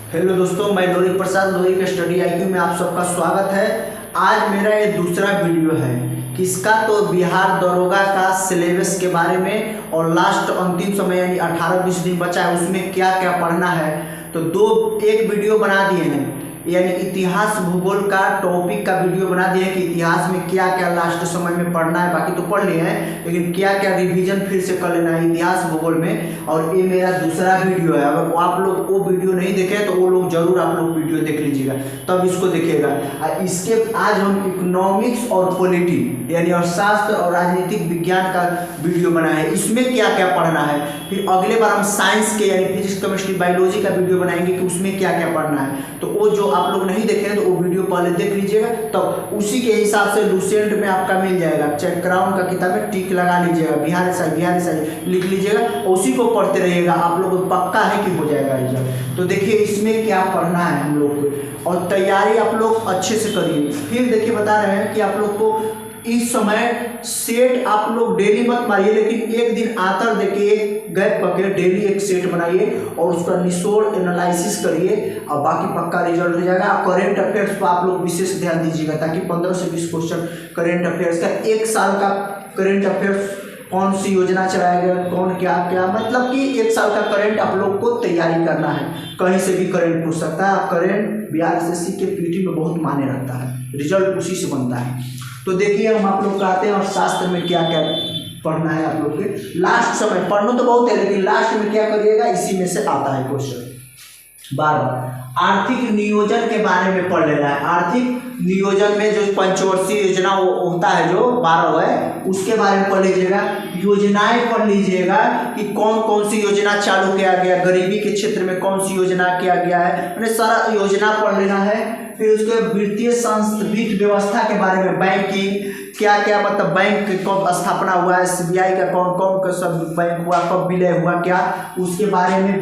Hello दोस्तों, मैं लोरी प्रसाद लोरी के स्टडी आईक्यू में आप सबका स्वागत है। आज मेरा ये दूसरा वीडियो है किसका, तो बिहार दरोगा का सिलेबस के बारे में और लास्ट अंतिम समय यानी 18-20 दिन बचा है उसमें क्या क्या पढ़ना है। तो एक वीडियो बना दिए हैं, यानी इतिहास भूगोल का टॉपिक का वीडियो बना दिए हैं कि इतिहास में क्या क्या लास्ट समय में पढ़ना है। बाकी तो पढ़ लिए हैं, लेकिन क्या क्या रिवीजन फिर से कर लेना है इतिहास भूगोल में। और ये मेरा दूसरा वीडियो है। अगर आप लोग वो वीडियो नहीं देखे तो वो लोग जरूर आप लोग वीडियो देख लीजिएगा, तब इसको देखिएगा। इसके आज हम इकोनॉमिक्स और पॉलिटी यानी अर्थशास्त्र और राजनीतिक विज्ञान का वीडियो बनाए हैं, इसमें क्या क्या पढ़ना है। फिर अगले बार हम साइंस के यानी फिजिक्स केमिस्ट्री बायोलॉजी का वीडियो बनाएंगे कि उसमें क्या क्या पढ़ना है। तो वो जो आप लोग नहीं देखे हैं तो वो वीडियो पहले देख लीजिएगा, तब उसी के हिसाब से लूसेंट में आपका मिल जाएगा। चाहे क्राउन का किताब में टिक लगा लीजिएगा, बिहार ऐसा लिख लीजिएगा और उसी को पढ़ते रहिएगा। आप लोग को पक्का है कि हो जाएगा रिजल्ट। तो देखिए इसमें क्या पढ़ना है हम लोग को, और तैयारी आप लोग अच्छे से करिए। फिर देखिए बता रहे हैं कि आप लोग को इस समय सेट आप लोग डेली मत मारिए, लेकिन एक दिन आकर देखिए, गैप करके डेली एक सेट बनाइए और उसका निचोड़ एनालिसिस करिए और बाकी पक्का रिजल्ट हो जाएगा। करेंट अफेयर्स पर आप लोग विशेष ध्यान दीजिएगा, ताकि 15 से 20 क्वेश्चन करेंट अफेयर्स का, एक साल का करेंट अफेयर्स कौन सी योजना चलाया गया, कौन क्या क्या, मतलब कि एक साल का करंट आप लोग को तैयारी करना है। कहीं से भी करंट पूछ सकता है। करंट बिहार एसएससी के पीटी में बहुत मायने रखता है, रिजल्ट उसी से बनता है। तो देखिए हम आप लोग कहते हैं और शास्त्र में क्या क्या पढ़ना है आप लोग के। लास्ट समय पढ़ना तो बहुत है, लेकिन लास्ट में क्या करिएगा, इसी में से आता है क्वेश्चन। 12 आर्थिक नियोजन के बारे में पढ़ लेना है। आर्थिक नियोजन में जो पंचवर्षीय योजना होता है जो 12 है, उसके बारे में पढ़ लीजिएगा। योजनाएं पढ़ लीजिएगा कि कौन कौन सी योजना चालू किया गया, गरीबी के क्षेत्र में कौन सी योजना किया गया है, मैंने सारा योजना पढ़ लेना है। फिर उसके वित्तीय वित्त व्यवस्था के बारे में, बैंकिंग क्या क्या, मतलब बैंक कब स्थापना हुआ, एसबीआई का कौन कौन का सब बैंक हुआ, कब विलय हुआ क्या, उसके बारे में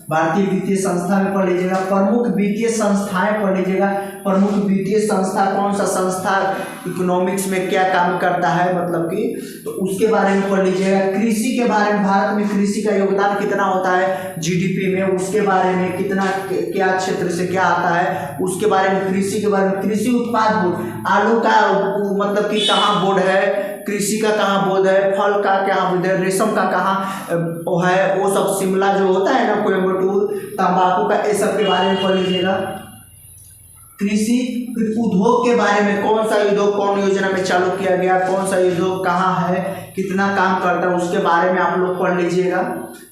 भारतीय वित्तीय संस्था में पढ़ लीजिएगा। प्रमुख वित्तीय संस्थाएं पढ़ लीजिएगा। प्रमुख वित्तीय संस्था कौन सा संस्था इकोनॉमिक्स में क्या काम करता है, मतलब कि, तो उसके बारे में पढ़ लीजिएगा। कृषि के बारे में, भारत में कृषि का योगदान कितना होता है जीडीपी में, उसके बारे में कितना क्या क्षेत्र से क्या आता है उसके बारे में। कृषि के बारे में, कृषि उत्पाद बोर्ड, आलू का मतलब कि कहाँ बोर्ड है, कृषि का कहाँ बोर्ड है, फल का क्या बोर्ड है, रेशम का कहाँ है, वो सब शिमला जो होता है ना, कोयम्बटूर, तंबाकू का, ये सब के बारे में पढ़ लीजिएगा। कृषि उद्योग के बारे में, कौन सा उद्योग कौन योजना में चालू किया गया, कौन सा उद्योग कहाँ है, कितना काम करता है, उसके बारे में आप लोग पढ़ लीजिएगा।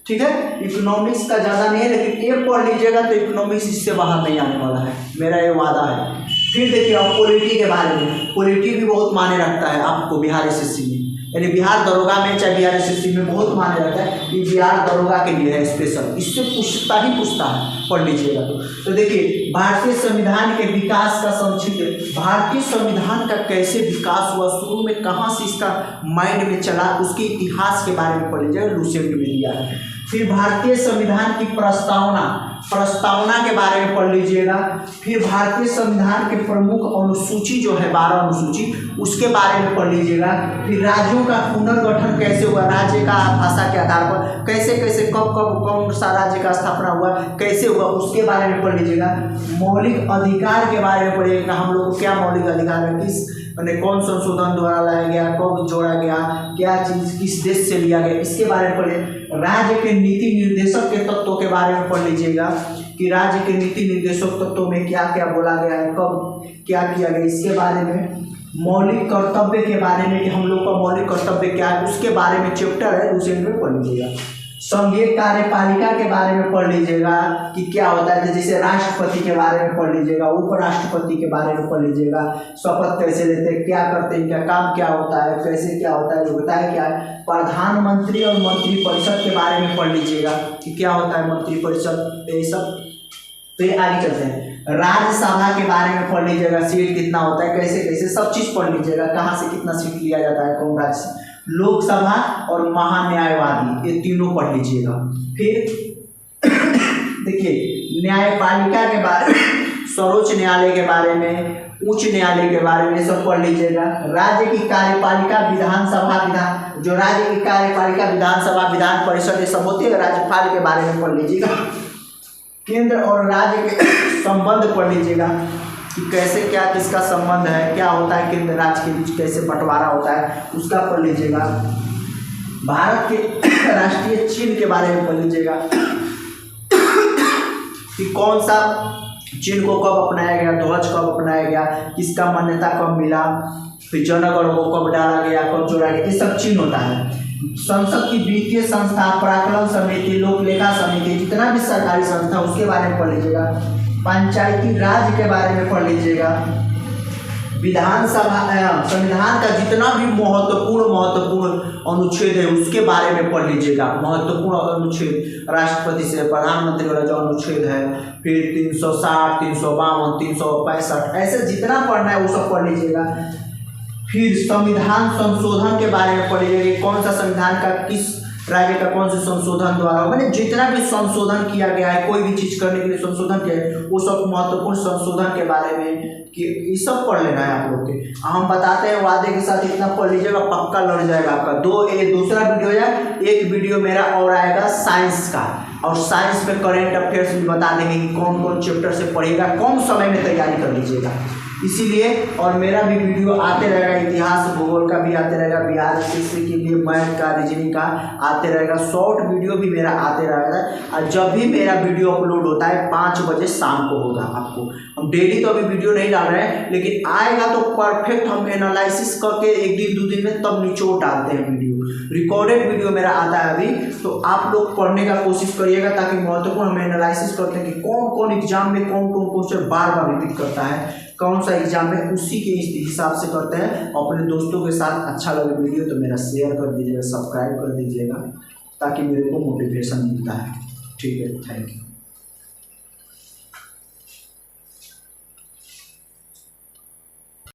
ठीक है, इकोनॉमिक्स का ज़्यादा नहीं है, लेकिन एक पढ़ लीजिएगा तो इकोनॉमिक्स इससे बाहर नहीं आने वाला है, मेरा ये वादा है। फिर देखिए अब पॉलिटी के बारे में। पॉलिटी भी बहुत मायने रखता है आपको बिहार एसएससी में, यानी बिहार दरोगा में चाहे बिहार एसएससी में बहुत मायने रखता है। ये बिहार दरोगा के लिए है स्पेशल, इससे पूछता है, पढ़ लीजिएगा। तो देखिए भारतीय संविधान के विकास का संक्षिप्त, भारतीय संविधान का कैसे विकास हुआ, शुरू में कहाँ से इसका माइंड में चला, उसके इतिहास के बारे में पढ़ लीजिएगा, लूसेंट में दिया है। फिर भारतीय संविधान की प्रस्तावना के बारे में पढ़ लीजिएगा। फिर भारतीय संविधान के प्रमुख अनुसूची जो है 12 अनुसूची, उसके बारे में पढ़ लीजिएगा। फिर राज्यों का पुनर्गठन कैसे हुआ, राज्य का भाषा के आधार पर कैसे कैसे कब कब कौन सा राज्य का स्थापना हुआ, कैसे हुआ, उसके बारे में पढ़ लीजिएगा। मौलिक अधिकार के बारे में पढ़िएगा, हम लोग को क्या मौलिक अधिकार है, किस मैंने कौन संशोधन द्वारा लाया गया, कब जोड़ा गया, क्या चीज़ किस देश से लिया गया, इसके बारे में पढ़िए। राज्य के नीति निर्देशक के तत्वों के बारे में पढ़ लीजिएगा कि राज्य के नीति निर्देशक तत्वों में क्या क्या बोला गया है, कब क्या किया गया, इसके बारे में। मौलिक कर्तव्य के बारे में कि हम लोग का मौलिक कर्तव्य क्या है, उसके बारे में चैप्टर है, उसे में पढ़ लीजिएगा। संघीय कार्यपालिका के बारे में पढ़ लीजिएगा कि क्या होता है, जैसे राष्ट्रपति के बारे में पढ़ लीजिएगा, उपराष्ट्रपति के बारे में पढ़ लीजिएगा, शपथ कैसे लेते हैं, क्या करते हैं, क्या काम क्या होता है, कैसे क्या होता है, जो होता है क्या है। प्रधानमंत्री और मंत्रिपरिषद के बारे में पढ़ लीजिएगा कि क्या होता है मंत्रिपरिषद, ये सब। तो ये आगे चलते हैं। राज्यसभा के बारे में पढ़ लीजिएगा, सीट कितना होता है, कैसे कैसे सब चीज़ पढ़ लीजिएगा, कहाँ से कितना सीट लिया जाता है, कौन राज्य से। लोकसभा और महान्यायवादी, ये तीनों पढ़ लीजिएगा। फिर देखिए न्यायपालिका के बारे में, सर्वोच्च न्यायालय के बारे में, उच्च न्यायालय के बारे में सब पढ़ लीजिएगा। राज्य की कार्यपालिका, विधानसभा, जो राज्य की कार्यपालिका, विधानसभा, विधान परिषद, ये सब होती है, राज्यपाल के बारे में पढ़ लीजिएगा। केंद्र और राज्य के संबंध पढ़ लीजिएगा कि कैसे क्या किसका संबंध है, क्या होता है केंद्र राज्य के बीच, कैसे बंटवारा होता है, उसका पढ़ लीजिएगा। भारत के राष्ट्रीय चिन्ह के बारे में पढ़ लीजिएगा कि कौन सा चिन्ह को कब अपनाया गया, ध्वज कब अपनाया गया, किसका मान्यता कब मिला, फिर जनगण को कब डाला गया, कब जोड़ा गया, ये सब चिन्ह होता है। संसद की वित्तीय संस्था, पराक्रम समिति, लोक लेखा समिति, जितना भी सरकारी संस्था उसके बारे में पढ़ लीजिएगा। पंचायती राज के बारे में पढ़ लीजिएगा। विधानसभा संविधान का जितना भी महत्वपूर्ण अनुच्छेद है उसके बारे में पढ़ लीजिएगा। महत्वपूर्ण अनुच्छेद, राष्ट्रपति से प्रधानमंत्री वाला जो अनुच्छेद है, फिर 360, 352, 365, ऐसे जितना पढ़ना है वो सब पढ़ लीजिएगा। फिर संविधान संशोधन के बारे में पढ़ लीजिएगा, कौन सा संविधान का किस राज्य का कौन से संशोधन द्वारा, मैंने जितना भी संशोधन किया गया है, कोई भी चीज करने के लिए संशोधन किया है, वो सब महत्वपूर्ण संशोधन के बारे में कि ये सब पढ़ लेना है आप लोग के। हम बताते हैं वादे के साथ इतना पढ़ लीजिएगा, पक्का लड़ जाएगा आपका। दूसरा वीडियो है, एक वीडियो मेरा और आएगा साइंस का, और साइंस में करेंट अफेयर्स भी बता देंगे कि कौन कौन चैप्टर से पढ़िएगा, कौन समय में तैयारी कर लीजिएगा। इसीलिए और मेरा भी वीडियो आते रहेगा, इतिहास भूगोल का भी आते रहेगा, बिहार एसएससी के लिए मैथ का, रीजनिंग का आते रहेगा, शॉर्ट वीडियो भी मेरा आते रहेगा। और जब भी मेरा वीडियो अपलोड होता है 5 बजे शाम को होगा। आपको हम डेली तो अभी वीडियो नहीं डाल रहे हैं, लेकिन आएगा तो परफेक्ट हम एनालिसिस करके 1 दिन 2 दिन में तब निचोड़ डालते हैं वीडियो। रिकॉर्डेड वीडियो मेरा आता है अभी, तो आप लोग पढ़ने का कोशिश करिएगा, ताकि महत्वपूर्ण हम एनालिसिस करते हैं कि कौन कौन एग्जाम में कौन कौन क्वेश्चन बार बार रिपीट करता है, कौन सा एग्जाम में, उसी के हिसाब से करते हैं। अपने दोस्तों के साथ अच्छा लगे वीडियो तो मेरा शेयर कर दीजिएगा, सब्सक्राइब कर दीजिएगा, ताकि मेरे को मोटिवेशन मिलता है। ठीक है, थैंक यू।